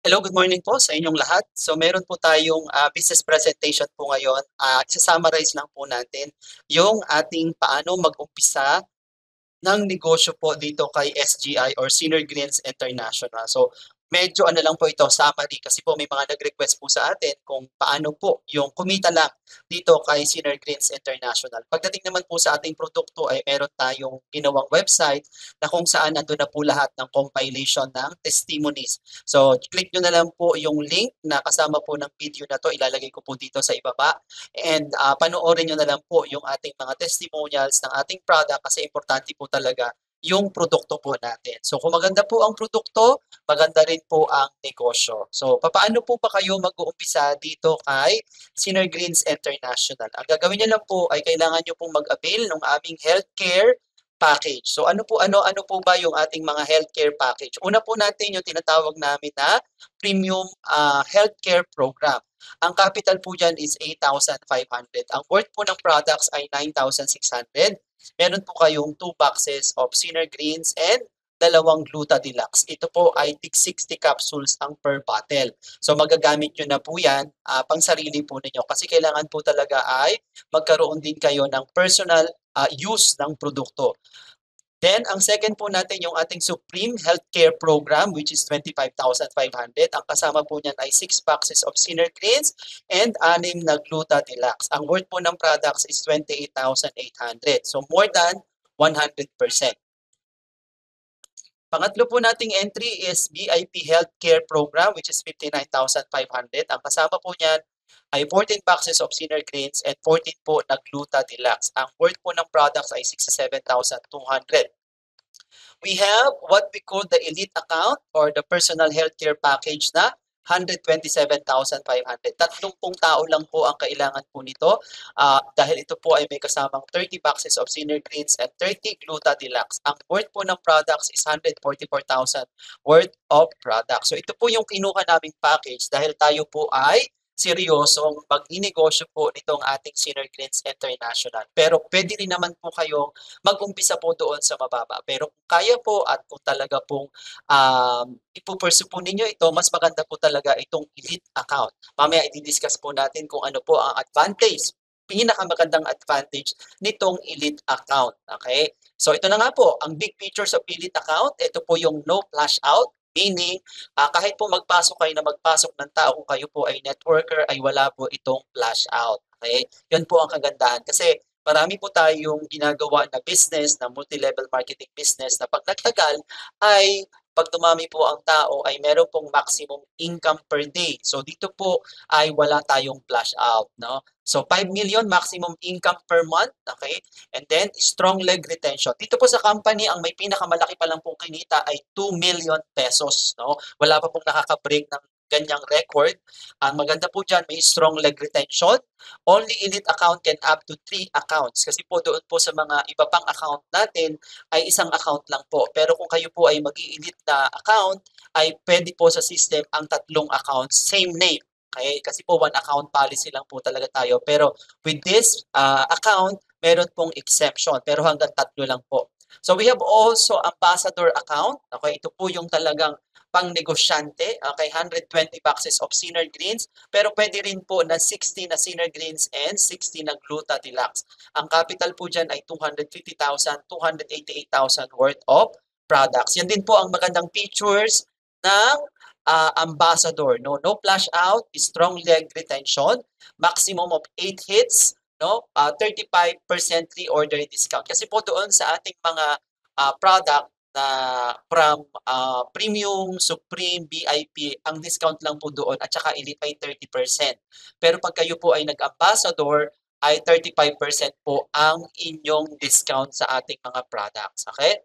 Hello, good morning po sa inyong lahat. So meron po tayong business presentation po ngayon. Isa-summarize lang po natin yung ating paano mag-umpisa ng negosyo po dito kay SGI or Senior Greens International. So medyo ano lang po ito, summary kasi po may mga nag-request po sa atin kung paano po yung kumita lang dito kay Senior Greens International. Pagdating naman po sa ating produkto ay meron tayong ginawang website na kung saan nandun na po lahat ng compilation ng testimonies. So click nyo na lang po yung link na kasama po ng video na to, ilalagay ko po dito sa ibaba. And panoorin nyo na lang po yung ating mga testimonials ng ating product kasi importante po talaga yung produkto po natin. So kung maganda po ang produkto, maganda rin po ang negosyo. So papaano po ba kayo mag-uumpisa dito kay Sinner Greens International? Ang gagawin nyo lang po ay kailangan nyo pong mag-avail ng aming healthcare package. So ano po ba yung ating mga healthcare package? Una po natin yung tinatawag namin na premium healthcare program. Ang capital po dyan is 8,500. Ang worth po ng products ay 9,600. Meron po kayong 2 boxes of Sinner Greens and dalawang Gluta Deluxe. Ito po ay tig 60 capsules ang per bottle. So magagamit nyo na po yan pang sarili po ninyo kasi kailangan po talaga ay magkaroon din kayo ng personal use ng produkto. Then, ang second po natin yung ating Supreme Healthcare Program which is 25,500. Ang kasama po niyan ay 6 boxes of Sinner Greens and 6 na Gluta Deluxe. Ang worth po ng products is 28,800. So, more than 100%. Pangatlo po nating entry is VIP Healthcare Program which is 59,500. Ang kasama po niyan ay 14 boxes of Sinner Greens and 14 po na Gluta Deluxe. Ang worth po ng products ay 67,200. We have what we call the elite account or the personal healthcare package na 127,500. 30 tao lang po ang kailangan po nito dahil ito po ay may kasamang 30 boxes of Senior Greens and 30 Gluta Deluxe. Ang worth po ng products is 144,000 worth of products. So ito po yung kinuha naming package dahil tayo po ay seryosong pag-inegosyo po nitong ating Senior Greens International. Pero pwede rin naman po kayong mag-umpisa po doon sa mababa. Pero kung kaya po at kung talaga pong ipupursue po ninyo ito, mas maganda po talaga itong elite account. Mamaya i-discuss po natin kung ano po ang advantage, pinakamagandang advantage nitong elite account. Okay? So ito na nga po, ang big features of elite account, ito po yung no flash out, meaning kahit po magpasok kayo na magpasok ng tao kung kayo po ay networker ay wala po itong flash out. Okay? Yun po ang kagandahan kasi marami po tayong ginagawa na business, na multi-level marketing business na pag nagtagal ay pag dumami po ang tao ay meron pong maximum income per day. So dito po ay wala tayong flash out, no? So 5 million maximum income per month, okay? And then strong leg retention. Dito po sa company ang may pinakamalaki pa lang pong kinita ay 2 million pesos, no? Wala pa pong nakaka-break ng ganyang record. Ang maganda po diyan may strong leg retention. Only elite account can up to 3 accounts kasi po doon po sa mga iba pang account natin ay isang account lang po. Pero kung kayo po ay mag-i-elite na account, ay pwede po sa system ang tatlong accounts, same name. Okay? Kasi po one account policy lang po talaga tayo. Pero with this account, meron pong exception. Pero hanggang tatlo lang po. So we have also ambassador account. Okay, ito po yung talagang pang negosyante. Okay, 120 boxes of Sinner Greens. Pero pwede rin po na 60 na Sinner Greens and 60 na Gluta Deluxe. Ang capital po dyan ay 250,000, 288,000 worth of products. Yan din po ang magandang features ng ambassador. No, no flash out, strong leg retention, maximum of 8 hits, no, 35% reorder discount. Kasi po doon sa ating mga product na from premium, supreme, VIP, ang discount lang po doon at saka elite ay 30%. Pero pag kayo po ay nag-ambassador, ay 35% po ang inyong discount sa ating mga products. Okay?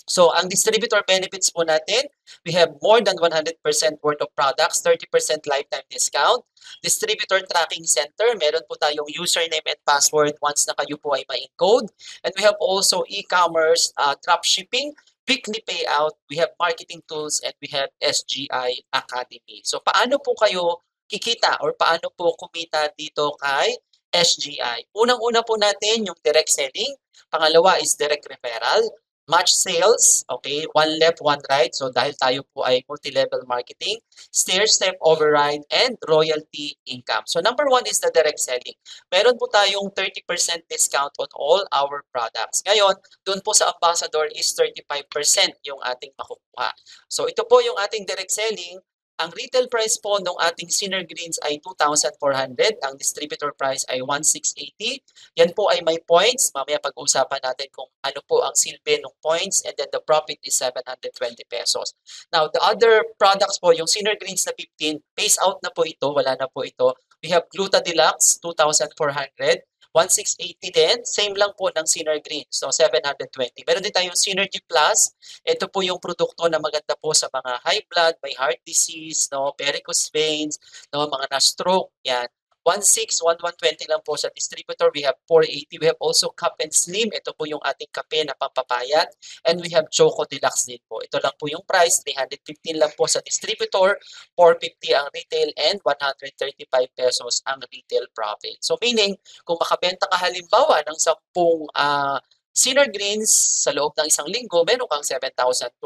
So, ang distributor benefits po natin, we have more than 100% worth of products, 30% lifetime discount. Distributor tracking center, meron po tayong username and password once na kayo po ay ma-encode. And we have also e-commerce, drop shipping, weekly payout, we have marketing tools, and we have SGI Academy. So, paano po kayo kikita or paano po kumita dito kay SGI? Unang-una po natin yung direct selling, pangalawa is direct referral, match sales, okay, one left, one right. So dahil tayo po ay multi-level marketing, stair-step override, and royalty income. So number one is the direct selling. Meron po tayong 30% discount on all our products. Ngayon, doon po sa ambassador is 35% yung ating makukuha. So ito po yung ating direct selling. Ang retail price po ng ating Sinner Greens ay 2,400. Ang distributor price ay 1,680. Yan po ay may points. Mamaya pag-uusapan natin kung ano po ang silbi ng points, and then the profit is 720 pesos. Now, the other products po, yung Sinner Greens na 15, phase out na po ito, wala na po ito. We have Gluta Deluxe, 2,400. 1,680 din. Same lang po ng Sinner Greens, so 720. Meron din tayong Synergy Plus. Ito po yung produkto na maganda po sa mga high blood, may heart disease, no, varicose veins, no, mga na-stroke, yan. 1,600, 1,120 lang po sa distributor. We have 480. We have also Cup and Slim. Ito po yung ating kape na pampapayat. And we have Choco Deluxe din po. Ito lang po yung price. 315 lang po sa distributor, 450 ang retail, and 135 pesos ang retail profit. So meaning, kung makabenta ka halimbawa ng 10 Sinner Greens sa loob ng isang linggo, meron kang 7,200.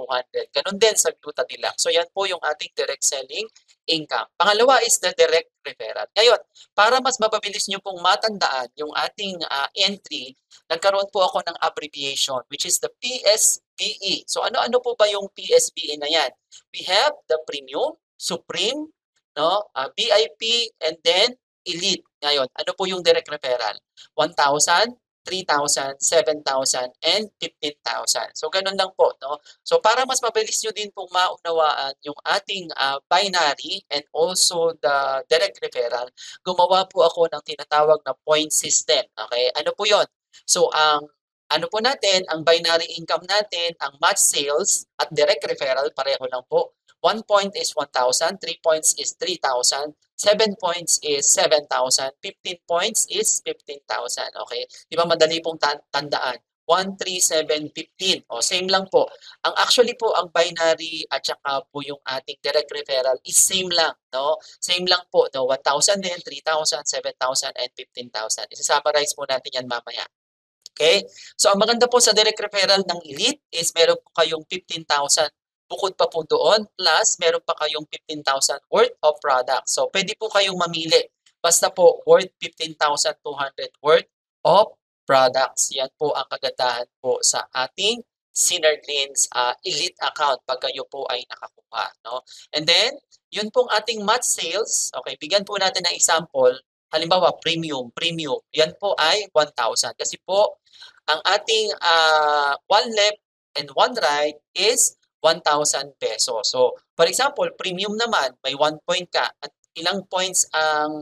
Ganon din sa Gluta Deluxe. So yan po yung ating direct selling income. Pangalawa is the direct referral. Ngayon, para mas mapabilis nyo pong matandaan yung ating entry, nagkaroon po ako ng abbreviation, which is the PSBE. So ano-ano po ba yung PSBE na yan? We have the Premium, Supreme, no, VIP, and then Elite. Ngayon, ano po yung direct referral? 1,000, 3,000, 7,000, and 15,000. So, ganun lang po, no? So, para mas mabilis nyo din pong maunawaan yung ating binary and also the direct referral, gumawa po ako ng tinatawag na point system. Okay? Ano po yon? So, ang ano po natin, ang binary income natin, ang match sales at direct referral, pareho lang po. 1 point is 1,000, 3 points is 3,000, 7 points is 7,000, 15 points is 15,000. Okay? Di ba madali pong tandaan? 1, 3, 7, 15. O, same lang po. Ang actually po, ang binary at saka po yung ating direct referral is same lang. No? Same lang po. No? 1,000 din, 3,000, 7,000, and 15,000. Isa-summarize po natin yan mamaya. Okay? So, ang maganda po sa direct referral ng Elite is meron po kayong 15,000 bukod pa po doon, plus meron pa kayong 15,000 worth of products. So, pwede po kayong mamili. Basta po worth 15,200 worth of products. Yan po ang kagandahan po sa ating Sinner Greens Elite account pag kayo po ay nakakuha. No? And then, yun pong ating match sales. Okay, bigyan po natin ng example. Halimbawa, premium. Yan po ay 1,000. Kasi po, ang ating one left and one right is 1,000 pesos. So, for example, premium naman, may 1 point ka. At ilang points ang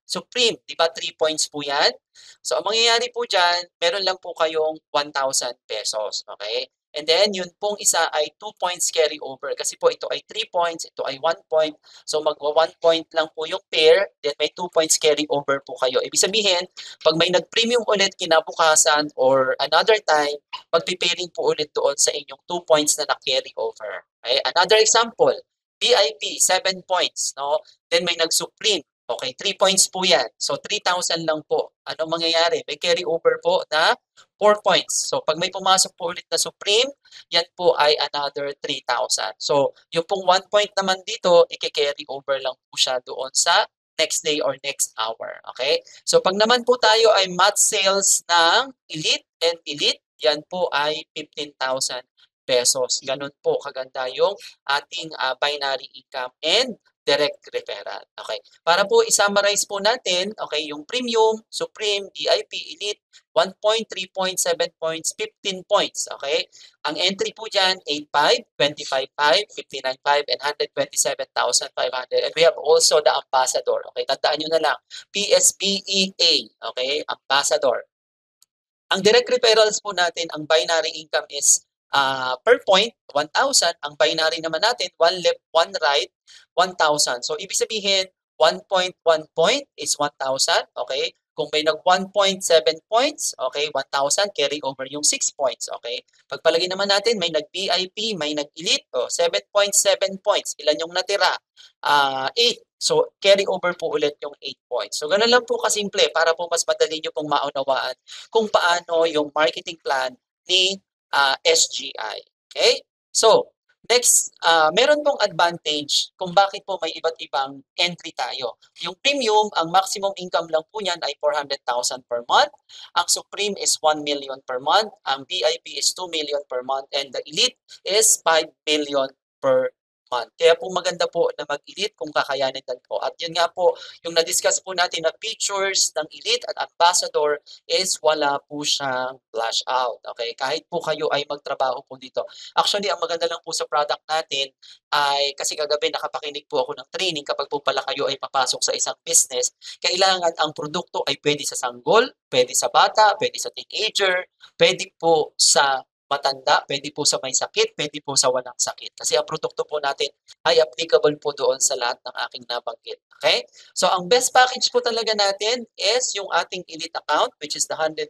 Supreme? Di ba 3 points po yan? So, ang mangyayari po dyan, meron lang po kayong 1,000 pesos. Okay? And then, yun pong isa ay 2 points carry over. Kasi po ito ay 3 points, ito ay 1 point. So, magwa 1 point lang po yung pair, then may 2 points carry over po kayo. Ibig sabihin, pag may nag-premium ulit kinabukasan or another time, magpipairing po ulit doon sa inyong 2 points na na-carry over. Okay? Another example, VIP, 7 points. No? Then may nag-supreme. Okay, 3 points po yan. So, 3,000 lang po. Anong mangyayari? May carry over po na 4 points. So, pag may pumasok po ulit na Supreme, yan po ay another 3,000. So, yung pong 1 point naman dito, i-carry over lang po siya doon sa next day or next hour. Okay? So, pag naman po tayo ay match sales ng Elite and Elite, yan po ay 15,000 pesos. Ganun po kaganda yung ating binary income and direct referral. Okay. Para po i-summarize po natin, okay, yung premium, supreme, VIP, elite, 1 point, 3 points, 7 points, 15 points. Okay. Ang entry po dyan, 8.5, 25.5, 59.5, and 127,500. And we have also the ambassador. Okay. Tandaan nyo na lang. PSBEA. Okay. Ambassador. Ang direct referrals po natin, ang binary income is per point, 1,000. Ang binary naman natin, one left, one right, 1,000. So, ibig sabihin, 1 point, 1 point is 1,000. Okay? Kung may nag 1.7 points, okay, 1,000, carry over yung 6 points. Okay? Pagpalagay naman natin, may nag-VIP, may nag-elite, 7.7 points. Ilan yung natira? 8. So, carry over po ulit yung 8 points. So, ganun lang po kasimple para po mas madali nyo pong maunawaan kung paano yung marketing plan ni SGI. Okay? So, next, meron pong advantage kung bakit po may iba't ibang entry tayo. Yung premium, ang maximum income lang po niyan ay 400,000 per month. Ang supreme is 1 million per month. Ang VIP is 2 million per month. And the elite is 5 million per month. Kaya po maganda po na mag-elite kung kakayanin din po. At yun nga po, yung na-discuss po natin na features ng elite at ambassador is wala po siyang flash out. Okay? Kahit po kayo ay magtrabaho po dito. Actually, ang maganda lang po sa product natin ay kasi kagabi nakapakinig po ako ng training kapag po pala kayo ay papasok sa isang business, kailangan ang produkto ay pwede sa sanggol, pwede sa bata, pwede sa teenager, pwede po sa matanda, pwede po sa may sakit, pwede po sa walang sakit. Kasi ang produkto po natin ay applicable po doon sa lahat ng aking nabanggit. Okay? So, ang best package po talaga natin is yung ating elite account, which is the 127,500.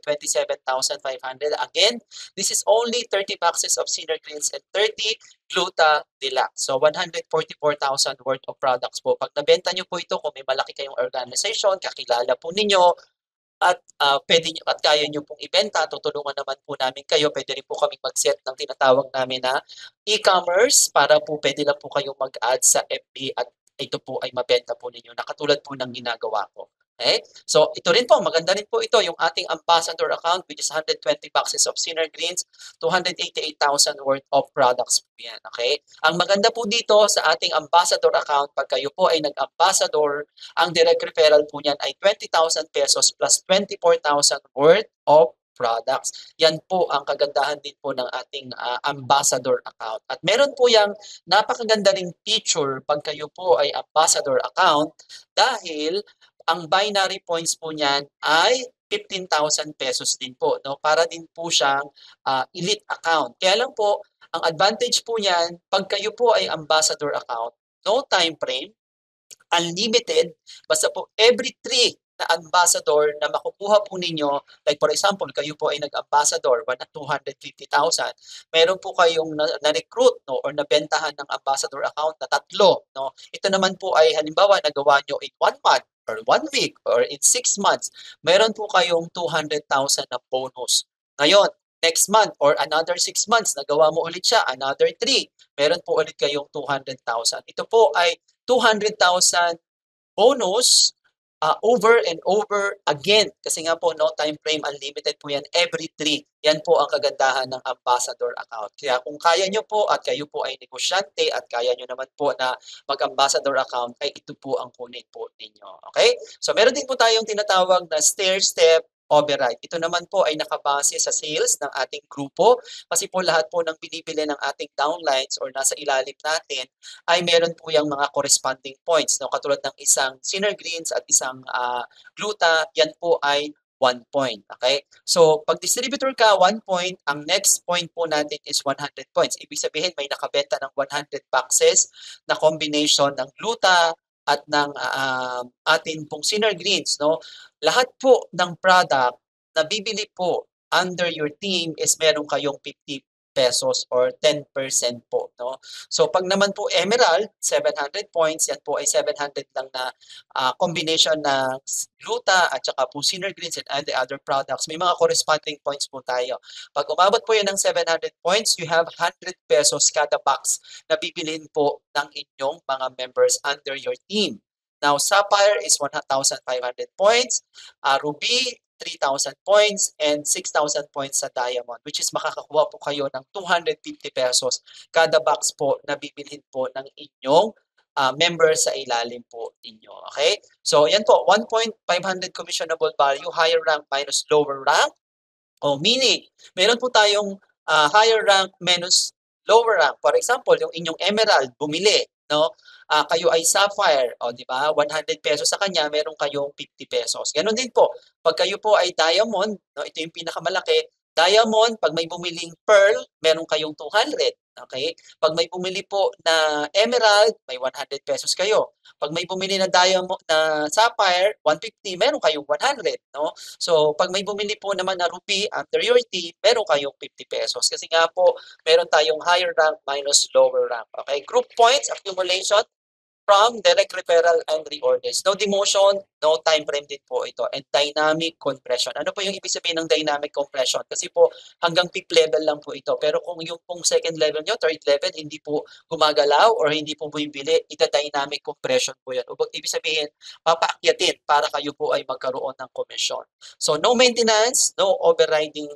Again, this is only 30 boxes of Senior Greens and 30 Gluta Deluxe. So, 144,000 worth of products po. Pag nabenta nyo po ito, kung may malaki kayong organization, kakilala po ninyo, at pwede nyo, at kaya nyo pong ibenta, tutulungan naman po namin kayo. Pwede rin po kami mag-set ng tinatawag namin na e-commerce para po pwede lang po kayong mag-add sa FB at ito po ay mabenta po ninyo na katulad po ng ginagawa ko. Okay? So, ito rin po, maganda rin po ito, yung ating ambassador account which is 120 boxes of Sinner Greens, 288,000 worth of products po yan. Okay? Ang maganda po dito sa ating ambassador account, pag kayo po ay nag-ambassador, ang direct referral po niyan ay 20,000 pesos plus 24,000 worth of products. Yan po ang kagandahan din po ng ating ambassador account. At meron po yung napakaganda ring feature pag kayo po ay ambassador account dahil ang binary points po niyan ay 15,000 pesos din po, no? Para din po siyang elite account. Kaya lang po, ang advantage po niyan, pag kayo po ay ambassador account, no time frame, unlimited, basta po every 3 na ambassador na makukuha po ninyo, like for example, kayo po ay nag-ambassador, 250,000, meron po kayong na-recruit no, or nabentahan ng ambassador account na 3. No? Ito naman po ay halimbawa nagawa nyo in 1 month, or 1 week, or in 6 months, meron po kayong 200,000 na bonus. Ngayon, next month or another 6 months, nagawa mo ulit siya, another 3, meron po ulit kayong 200,000. Ito po ay 200,000 bonus over and over again. Kasi nga po, no time frame, unlimited po yan every 3. Yan po ang kagandahan ng ambassador account. Kaya kung kaya nyo po at kayo po ay negosyante at kaya nyo naman po na mag-ambassador account, ay ito po ang kunin po ninyo. Okay? So meron din po tayong tinatawag na stair-step override. Ito naman po ay nakabase sa sales ng ating grupo kasi po lahat po ng binibili ng ating downlines or nasa ilalim natin ay meron po yung mga corresponding points. No? Katulad ng isang Sinner Greens at isang Gluta, yan po ay 1 point. Okay? So, pag distributor ka, 1 point, ang next point po natin is 100 points. Ibig sabihin, may nakabenta ng 100 boxes na combination ng Gluta at ng atin pong Sinner Greens. No? Lahat po ng product na bibili po under your team is meron kayong 50 pesos or 10% po. No? So pag naman po Emerald, 700 points, yan po ay 700 lang na combination ng Gluta at saka po Sinner Greens and the other products. May mga corresponding points po tayo. Pag umabot po yan ng 700 points, you have 100 pesos kada box na bibilhin po ng inyong mga members under your team. Now, Sapphire is 1,500 points, Ruby, 3,000 points, and 6,000 points sa Diamond, which is makakakuha po kayo ng 250 pesos kada box po na bibilhin po ng inyong member sa ilalim po inyo. Okay? So, yan po, 1,500 commissionable value, higher rank minus lower rank. O meaning, meron po tayong higher rank minus lower rank. For example, yung inyong Emerald, bumili, no? Kayo ay Sapphire, o di ba? 100 pesos sa kanya, meron kayong 50 pesos. Ganun din po. Pag kayo po ay Diamond, no, ito yung pinakamalaki. Diamond, pag may bumiling Pearl, meron kayong 200. Okay? Pag may bumili po na Emerald, may 100 pesos kayo. Pag may bumili na Diamond na Sapphire, 150, meron kayong 100, no? So, pag may bumili po naman na Ruby under your team, meron kayong 50 pesos. Kasi nga po, meron tayong higher rank minus lower rank. Okay? Group points accumulation, from direct referral and reorders. No demotion, no time frame din po ito. And dynamic compression. Ano po yung ibig sabihin ng dynamic compression? Kasi po hanggang fifth level lang po ito. Pero kung yung pong second level nyo, third level, hindi po gumagalaw or hindi po bumibili, ita-dynamic compression po yan. Ibig sabihin, papaakyatin para kayo po ay magkaroon ng komisyon. So no maintenance, no overriding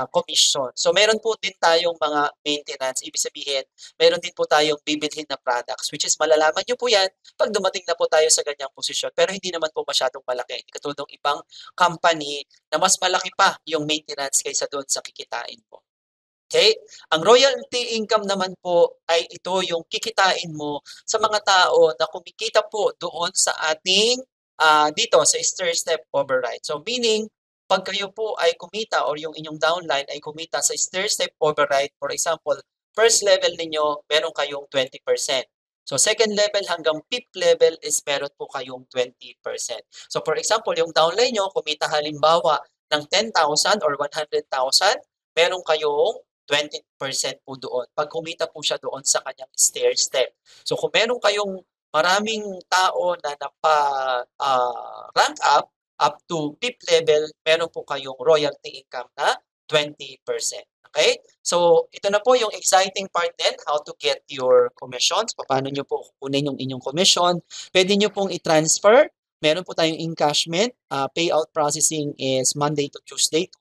commission. So meron po din tayong mga maintenance. Ibig sabihin, meron din po tayong bibilhin na products, which is malalaman nyo po yan pag dumating na po tayo sa ganyang posisyon. Pero hindi naman po masyadong malaki. Hindi katulad ng ibang company na mas malaki pa yung maintenance kaysa doon sa kikitain mo. Okay? Ang royalty income naman po ay ito yung kikitain mo sa mga tao na kumikita po doon sa ating dito sa stair-step override. So meaning, pag kayo po ay kumita or yung inyong downline ay kumita sa stair-step override, for example, first level ninyo, meron kayong 20%. So second level hanggang fifth level is meron po kayong 20%. So for example, yung downline nyo, kumita halimbawa ng 10,000 or 100,000, meron kayong 20% po doon. Pag kumita po siya doon sa kanyang stair-step. So kung meron kayong maraming tao na napa-rank up to fifth level, meron po kayong royalty income na 20%. Okay? So, ito na po yung exciting part din, how to get your commissions. Paano nyo po kukunin yung inyong commission. Pwede nyo pong i-transfer. Meron po tayong encashment. Payout processing is Monday to Tuesday.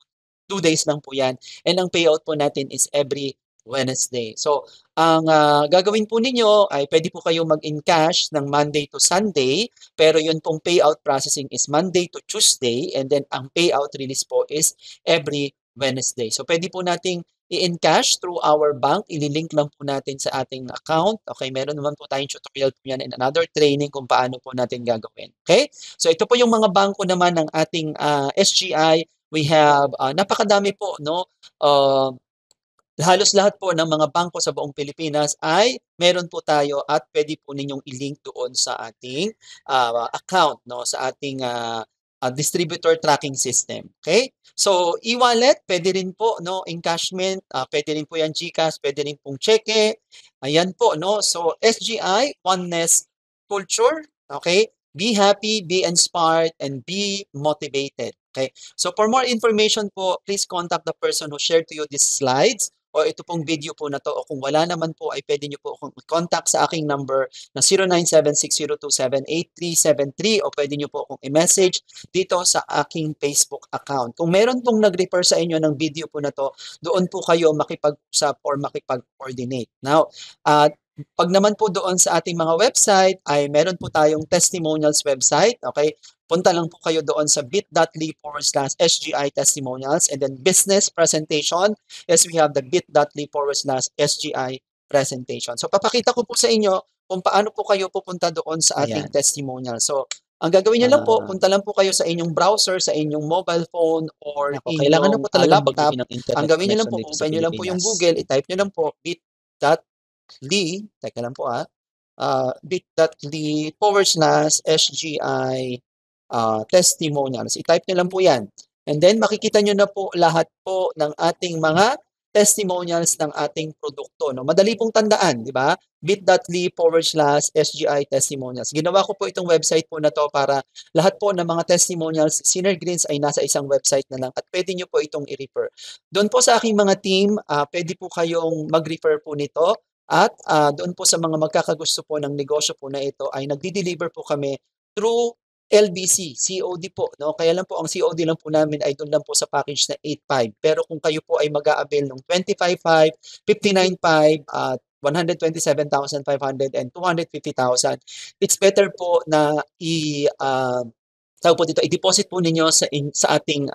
2 days lang po yan. And ang payout po natin is every Wednesday. So, ang gagawin po ninyo ay pwede po kayo mag-encash ng Monday to Sunday, pero yun pong payout processing is Monday to Tuesday, and then ang payout release po is every Wednesday. So, pwede po nating i-encash through our bank. Ililink lang po natin sa ating account. Okay, meron naman po tayong tutorial po yan and another training kung paano po natin gagawin. Okay? So, ito po yung mga bangko naman ng ating SGI. We have napakadami po, no? Halos lahat po ng mga bangko sa buong Pilipinas ay meron po tayo at pwede po ninyong i-link doon sa ating account, no, sa ating distributor tracking system. Okay? So, e-wallet, pwede rin po, no, encashment, pwede rin po yan GCash, pwede rin pong cheque. Ayan po, no. So, SGI, oneness culture, okay? Be happy, be inspired, and be motivated. Okay? So, for more information po, please contact the person who shared to you these slides o ito pong video po na to, o kung wala naman po ay pwede nyo po akong contact sa aking number na 0976027873 o pwede nyo po akong i-message dito sa aking Facebook account. Kung meron pong nag-refer sa inyo ng video po na to, doon po kayo makipag-usap or makipag-coordinate. Now, pag naman po doon sa ating mga website ay meron po tayong testimonials website, okay? Punta lang po kayo doon sa bit.ly/SGI testimonials, and then business presentation, yes, we have the bit.ly/SGI presentation. So papakita ko po sa inyo kung paano po kayo pupunta doon sa ating testimonial. So ang gagawin niyo lang po, punta lang po kayo sa inyong browser, sa inyong mobile phone or kailangan na po talagang laptop. baguhin ang internet Ang gawin niyo lang po, connection dito sa open niyo lang po yung Pilipinas. Google, i-type niyo lang po bit.ly, teka lang po bit.ly/SGI testimonials. I-type nyo lang po yan. And then makikita nyo na po lahat po ng ating mga testimonials ng ating produkto. No? Madali pong tandaan, di ba? bit.ly/SGI testimonials. Ginawa ko po itong website po na to para lahat po ng mga testimonials, Synergreens ay nasa isang website na lang at pwede nyo po itong i-refer. Doon po sa aking mga team, pwede po kayong mag-refer po nito at doon po sa mga magkakagusto po ng negosyo po na ito ay nagdi-deliver po kami through LBC, COD po, no? Kaya lang po ang COD lang po namin ay doon lang po sa package na 8.5. Pero kung kayo po ay mag-a-avail ng 25.5, 59.5 at 127,500 and 250,000, it's better po na i-deposit po ninyo sa ating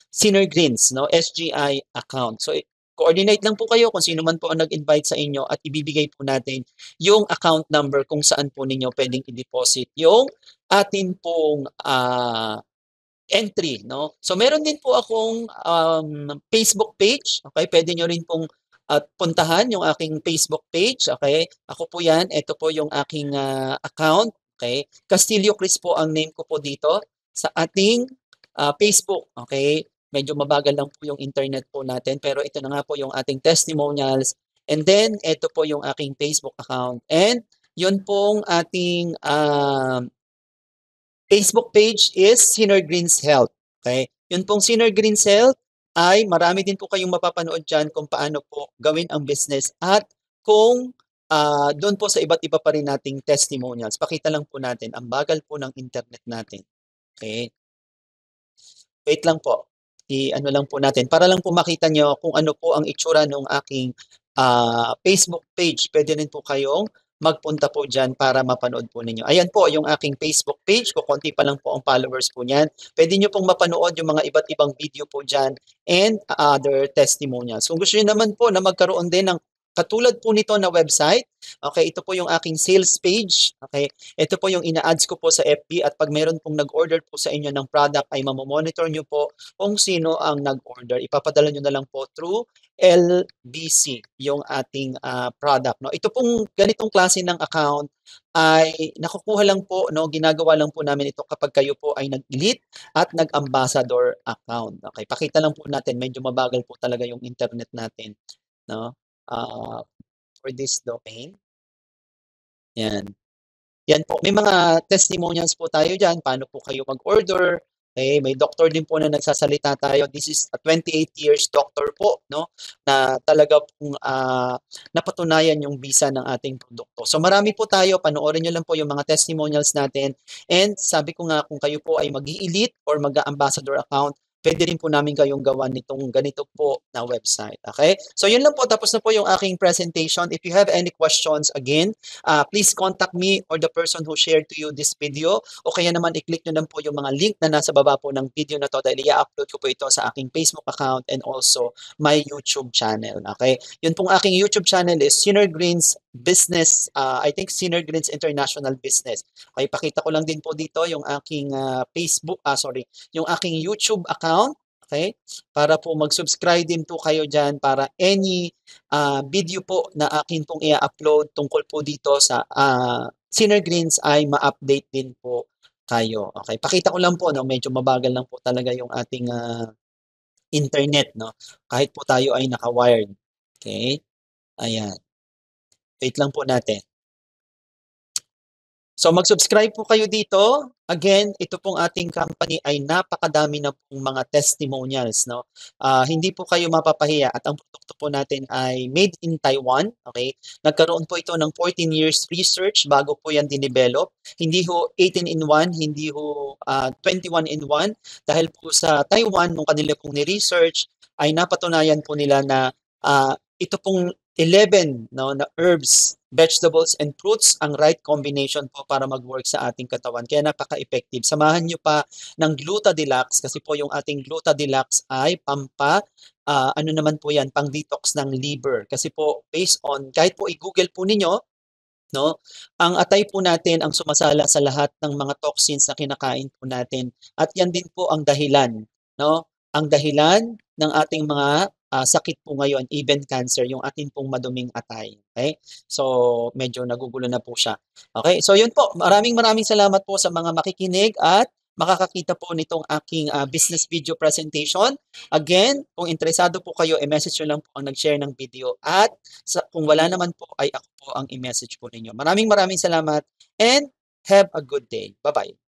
Synergreens, no? SGI account. So coordinate lang po kayo kung sino man po ang nag-invite sa inyo at ibibigay po natin yung account number kung saan po ninyo pwedeng i-deposit yung atin pong entry, no? So meron din po akong Facebook page, okay? Pwede nyo rin pong puntahan yung aking Facebook page, okay? Ako po yan, ito po yung aking account, okay? Castillo Chris po ang name ko po dito sa ating Facebook, okay? Medyo mabagal lang po yung internet po natin, pero ito na nga po yung ating testimonials. And then, ito po yung aking Facebook account. And Yun pong ating Facebook page is Sinner Greens Health. Okay? Yun pong Sinner Greens Health ay marami din po kayong mapapanood dyan kung paano po gawin ang business at kung doon po sa iba't iba pa rin nating testimonials. Pakita lang po natin, ang bagal po ng internet natin. Okay? Wait lang po. I-ano lang po natin para lang po makita nyo kung ano po ang itsura ng aking Facebook page. Pwede rin po kayong magpunta po dyan para mapanood po ninyo. Ayan po yung aking Facebook page. Kukunti pa lang po ang followers po niyan. Pwede nyo pong mapanood yung mga iba't ibang video po dyan and other testimonials. Kung gusto nyo naman po na magkaroon din ng katulad po nito na website, okay, ito po yung aking sales page. Okay, ito po yung ina-ads ko po sa FB at pag meron pong nag-order po sa inyo ng product ay mamomonitor nyo po kung sino ang nag-order. Ipapadala nyo na lang po through LBC yung ating product. No? Ito pong ganitong klase ng account ay nakukuha lang po, no? Ginagawa lang po namin ito kapag kayo po ay nag-elite at nag-ambassador account. Okay, pakita lang po natin, medyo mabagal po talaga yung internet natin. No? For this domain. Yan. Yan po. May mga testimonials po tayo dyan. Paano po kayo mag-order? Okay, may doctor din po na nagsasalita tayo. This is a 28 years doctor po, no? Na talaga pong napatunayan yung bisa ng ating produkto. So marami po tayo. Panoorin nyo lang po yung mga testimonials natin. And sabi ko nga, kung kayo po ay mag-i-elite or mag-ambassador account, pwede rin po namin kayong gawan nitong ganito po na website. Okay? So yun lang po. Tapos na po yung aking presentation. If you have any questions, again, please contact me or the person who shared to you this video o kaya naman i-click nyo lang po yung mga link na nasa baba po ng video na to dahil i-upload ko po ito sa aking Facebook account and also my YouTube channel. Okay? Yun pong aking YouTube channel is Sinner Greens Business, I think Sinner Greens International Business. Okay, pakita ko lang din po dito yung aking yung aking YouTube account. Okay? Para po mag-subscribe din po kayo dyan para any video po na akin pong i-upload tungkol po dito sa Sinner Greens ay ma-update din po kayo. Okay, pakita ko lang po, no, medyo mabagal lang po talaga yung ating internet, no? Kahit po tayo ay naka-wired. Okay? Ayan. Wait lang po natin. So mag-subscribe po kayo dito. Again, ito pong ating company ay napakadami na pong mga testimonials, no? Hindi po kayo mapapahiya at ang produkto po natin ay made in Taiwan, okay? Nagkaroon po ito ng 14 years research bago po yan dinevelop. Hindi ho 18 in 1, hindi ho 21 in 1 dahil po sa Taiwan nung kanila pong ni-research ay napatunayan po nila na ito pong 11 no, na herbs, vegetables, and fruits ang right combination po para mag-work sa ating katawan. Kaya napaka-effective. Samahan nyo pa ng Gluta Deluxe kasi po yung ating Gluta Deluxe ay ano naman po yan, pang detox ng liver. Kasi po, based on, kahit po i-google po ninyo, no, ang atay po natin ang sumasala sa lahat ng mga toxins na kinakain po natin. At yan din po ang dahilan, no? Ang dahilan ng ating mga sakit po ngayon, even cancer, yung ating pong maduming atay. Okay? So, medyo nagugulo na po siya. Okay? So, yun po. Maraming salamat po sa mga makikinig at makakakita po nitong aking business video presentation. Again, kung interesado po kayo, i-message nyo lang po ang nag-share ng video. At kung wala naman po, ay ako po ang i-message po ninyo. Maraming salamat and have a good day. Bye-bye.